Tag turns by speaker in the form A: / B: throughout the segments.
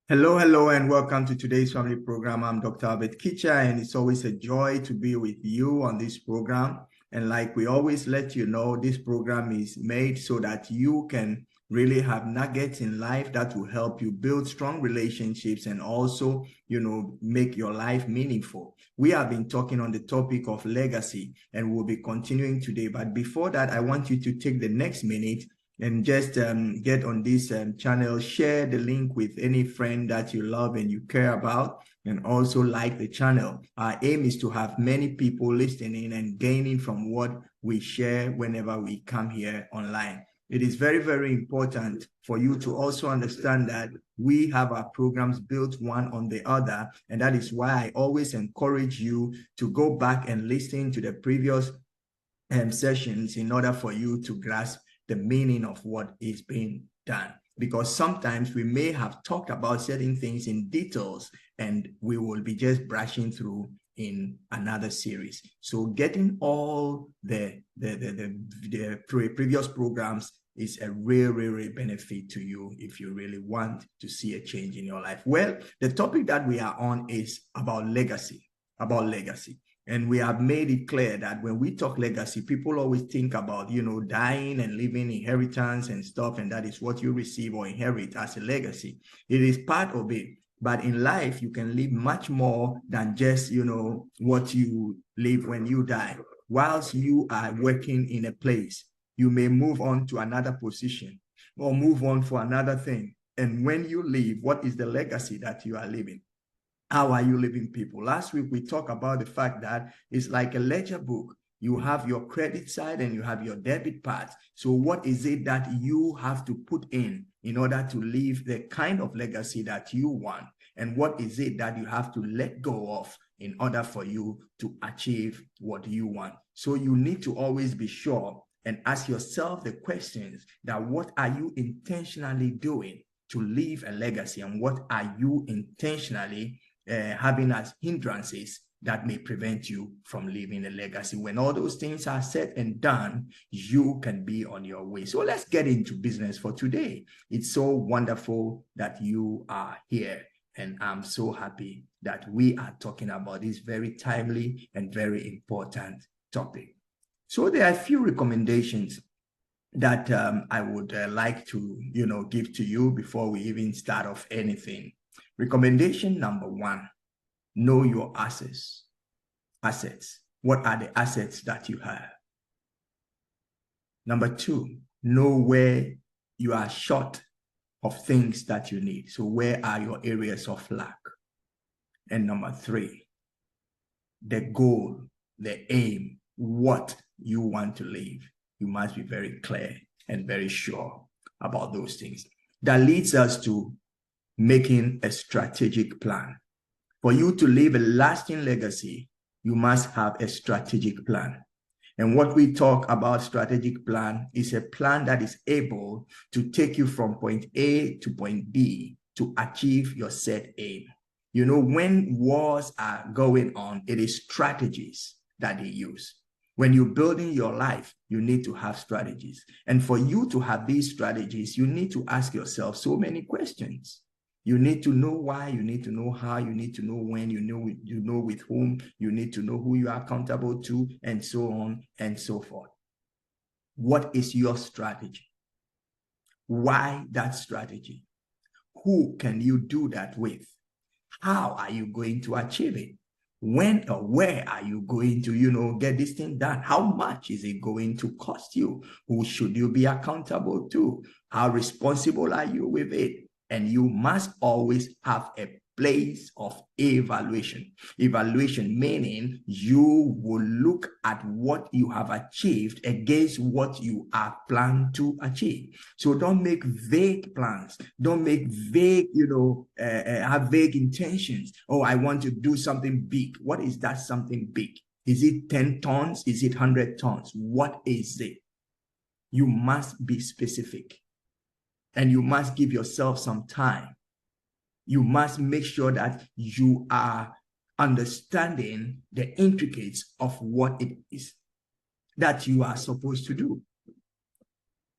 A: Hello, hello, and welcome to today's family program. I'm Dr. Kitcher, and it's always a joy to be with you on this program. And like we always let you know, this program is made so that you can really have nuggets in life that will help you build strong relationships and also, make your life meaningful. We have been talking on the topic of legacy, and we'll be continuing today. But before that, I want you to take the next minute and just get on this channel, share the link with any friend that you love and you care about, and also like the channel. Our aim is to have many people listening and gaining from what we share whenever we come here online. It is very, very important for you to also understand that we have our programs built one on the other, and that is why I always encourage you to go back and listen to the previous sessions in order for you to grasp the meaning of what is being done. Because sometimes we may have talked about certain things in details and we will be just brushing through in another series. So getting all the previous programs is a real benefit to you if you really want to see a change in your life. Well, the topic that we are on is about legacy. And we have made it clear that when we talk legacy, people always think about, dying and leaving inheritance and stuff, and that is what you receive or inherit as a legacy. It is part of it. But in life, you can leave much more than just, what you leave when you die. Whilst you are working in a place, you may move on to another position or move on for another thing. And when you leave, what is the legacy that you are leaving? How are you living, people? Last week, we talked about the fact that it's like a ledger book. You have your credit side and you have your debit part. So what is it that you have to put in order to leave the kind of legacy that you want? And what is it that you have to let go of in order for you to achieve what you want? So you need to always be sure and ask yourself the questions that what are you intentionally doing to leave a legacy, and what are you intentionally having as hindrances that may prevent you from leaving a legacy. When all those things are said and done, you can be on your way. So let's get into business for today. It's so wonderful that you are here, and I'm so happy that we are talking about this very timely and very important topic. So there are a few recommendations that I would like to, give to you before we even start off anything. Recommendation number one, know your assets. What are the assets that you have? Number two, know where you are short of things that you need. So where are your areas of lack? And number three, the goal, the aim, what you want to leave. You must be very clear and very sure about those things. That leads us to making a strategic plan. For you to leave a lasting legacy, you must have a strategic plan. And what we talk about strategic plan is a plan that is able to take you from point A to point B to achieve your set aim. When wars are going on, it is strategies that they use. When you're building your life, you need to have strategies. And for you to have these strategies, you need to ask yourself so many questions. You need to know why, you need to know how, you need to know when, you know with whom, you need to know who you are accountable to, and so on and so forth. What is your strategy? Why that strategy? Who can you do that with? How are you going to achieve it? When or where are you going to, get this thing done? How much is it going to cost you? Who should you be accountable to? How responsible are you with it? And you must always have a place of evaluation. Evaluation meaning you will look at what you have achieved against what you are planned to achieve. So don't make vague plans. Don't make vague, have vague intentions. Oh, I want to do something big. What is that something big? Is it 10 tons? Is it 100 tons? What is it? You must be specific. And you must give yourself some time. You must make sure that you are understanding the intricacies of what it is that you are supposed to do.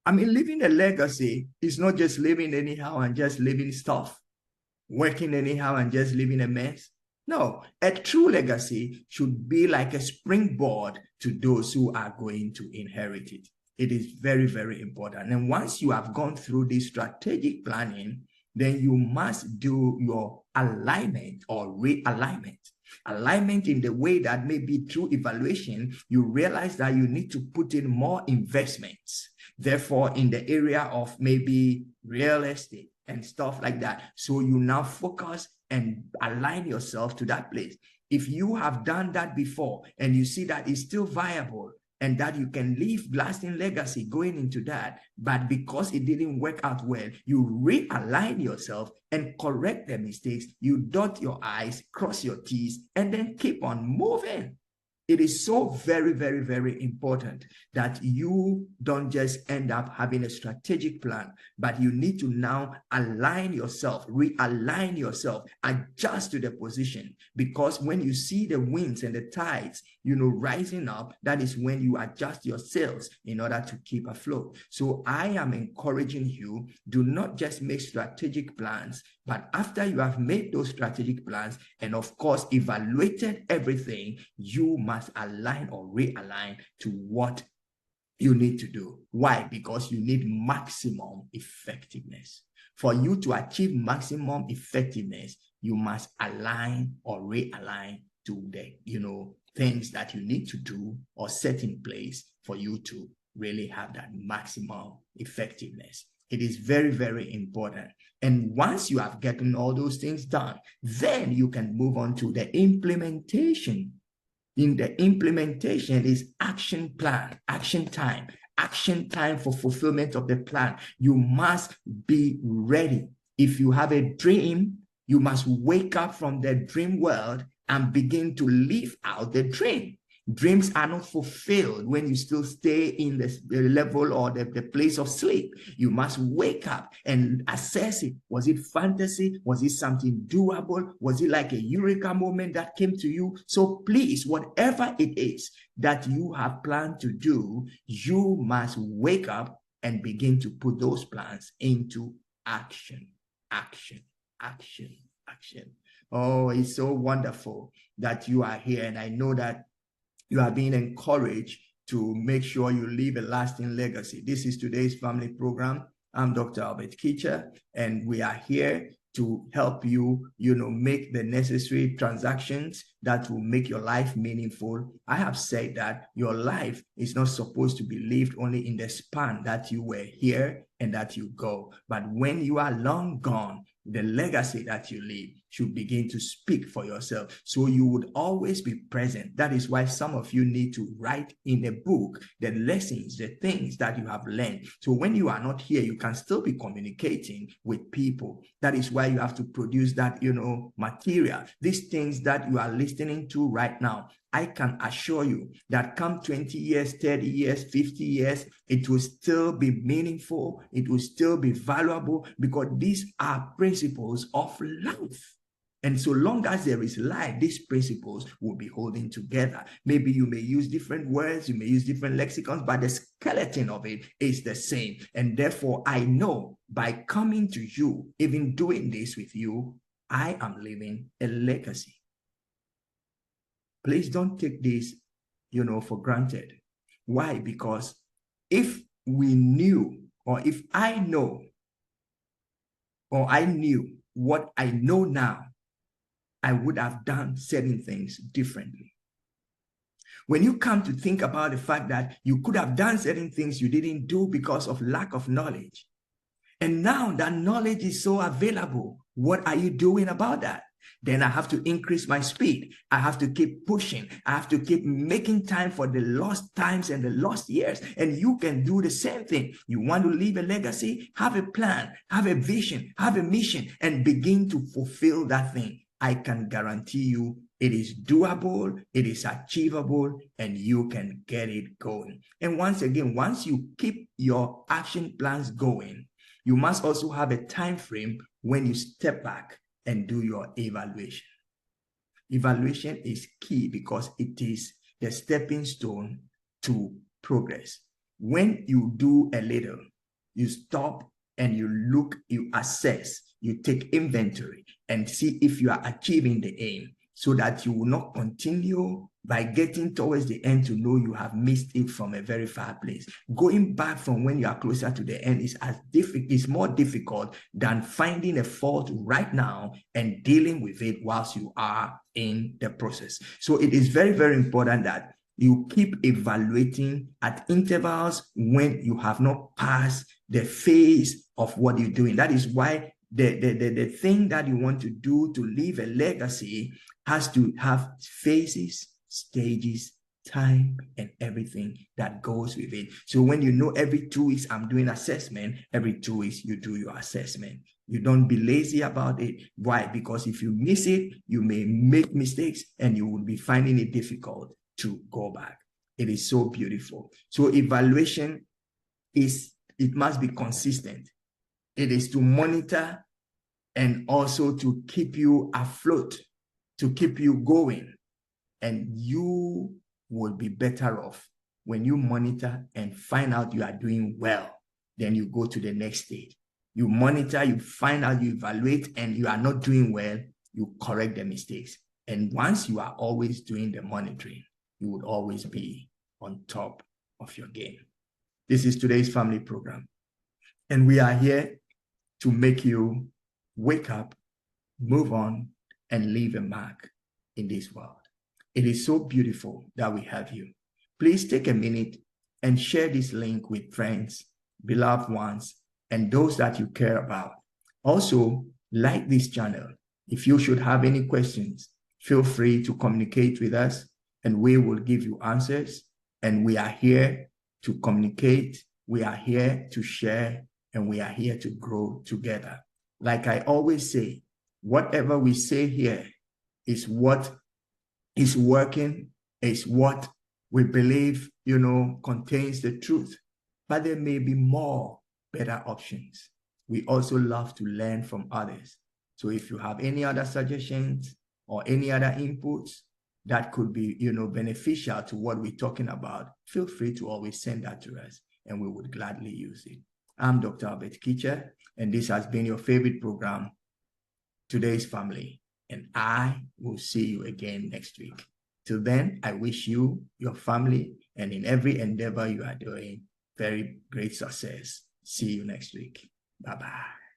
A: I mean, living a legacy is not just living anyhow and just living stuff. working anyhow and just leaving a mess. No, a true legacy should be like a springboard to those who are going to inherit it. It is very, very important. And once you have gone through this strategic planning, then you must do your alignment or realignment. Alignment in the way that maybe through evaluation, you realize that you need to put in more investments. Therefore, in the area of maybe real estate and stuff like that. So you now focus and align yourself to that place. If you have done that before and you see that it's still viable, and that you can leave lasting legacy going into that, but because it didn't work out well, you realign yourself and correct the mistakes. You dot your I's, cross your T's, and then keep on moving. It is so very, very, very important that you don't just end up having a strategic plan, but you need to now align yourself, realign yourself, adjust to the position. Because when you see the winds and the tides, rising up, that is when you adjust your sails in order to keep afloat. So I am encouraging you, do not just make strategic plans, but after you have made those strategic plans and of course evaluated everything, you must align or realign to what you need to do. Why? Because you need maximum effectiveness. For you to achieve maximum effectiveness, you must align or realign to the, things that you need to do or set in place for you to really have that maximum effectiveness. It is very, very important. And once you have gotten all those things done, then you can move on to the implementation. In the implementation is action plan, action time for fulfillment of the plan. You must be ready. If you have a dream, you must wake up from the dream world and begin to live out the dream. Dreams are not fulfilled when you still stay in the level or the place of sleep. You must wake up and assess it. Was it fantasy? Was it something doable? Was it like a eureka moment that came to you? So please, whatever it is that you have planned to do, you must wake up and begin to put those plans into action. Action, action, action. Oh, it's so wonderful that you are here. And I know that you are being encouraged to make sure you leave a lasting legacy. This is today's family program. I'm Dr. Albert Kitcher, and we are here to help you, make the necessary transactions that will make your life meaningful. I have said that your life is not supposed to be lived only in the span that you were here and that you go. But when you are long gone, the legacy that you leave should begin to speak for yourself. So you would always be present. That is why some of you need to write in a book the lessons, the things that you have learned. So when you are not here, you can still be communicating with people. That is why you have to produce that, material. These things that you are listening to right now, I can assure you that come 20 years, 30 years, 50 years, it will still be meaningful. It will still be valuable because these are principles of life. And so long as there is life, these principles will be holding together. Maybe you may use different words, you may use different lexicons, but the skeleton of it is the same. And therefore, I know by coming to you, even doing this with you, I am leaving a legacy. Please don't take this, for granted. Why? Because if we knew, or if I know, or I knew what I know now, I would have done certain things differently. When you come to think about the fact that you could have done certain things you didn't do because of lack of knowledge, and now that knowledge is so available, what are you doing about that? Then I have to increase my speed. I have to keep pushing. I have to keep making time for the lost times and the lost years. And you can do the same thing. You want to leave a legacy? Have a plan, have a vision, have a mission, and begin to fulfill that thing. I can guarantee you it is doable, it is achievable, and you can get it going. And once again, once you keep your action plans going, you must also have a time frame when you step back and do your evaluation. Evaluation is key because it is the stepping stone to progress. When you do a little, you stop and you look, you assess, you take inventory, and see if you are achieving the aim, so that you will not continue by getting towards the end to know you have missed it from a very far place. Going back from when you are closer to the end is more difficult than finding a fault right now and dealing with it whilst you are in the process. So it is very, very important that you keep evaluating at intervals when you have not passed the phase of what you're doing. That is why the thing that you want to do to leave a legacy has to have phases, stages, time, and everything that goes with it. So when you know every 2 weeks I'm doing assessment, every 2 weeks you do your assessment. You don't be lazy about it. Why? Because if you miss it, you may make mistakes and you will be finding it difficult to go back. It is so beautiful. So evaluation it must be consistent. It is to monitor and also to keep you afloat, to keep you going. And you will be better off when you monitor and find out you are doing well. Then you go to the next stage. You monitor, you find out, you evaluate, and you are not doing well, you correct the mistakes. And once you are always doing the monitoring, you would always be on top of your game. This is today's family program. And we are here to make you wake up, move on, and leave a mark in this world. It is so beautiful that we have you. Please take a minute and share this link with friends, beloved ones, and those that you care about. Also, like this channel. If you should have any questions, feel free to communicate with us and we will give you answers. And we are here to communicate. We are here to share, and we are here to grow together. Like I always say, whatever we say here is what is working, is what we believe, contains the truth. But there may be more better options. We also love to learn from others. So if you have any other suggestions or any other inputs that could be, beneficial to what we're talking about, feel free to always send that to us and we would gladly use it. I'm Dr. Albert Kitcher, and this has been your favorite program, Today's Family, and I will see you again next week. Till then, I wish you, your family, and in every endeavor you are doing, very great success. See you next week. Bye-bye.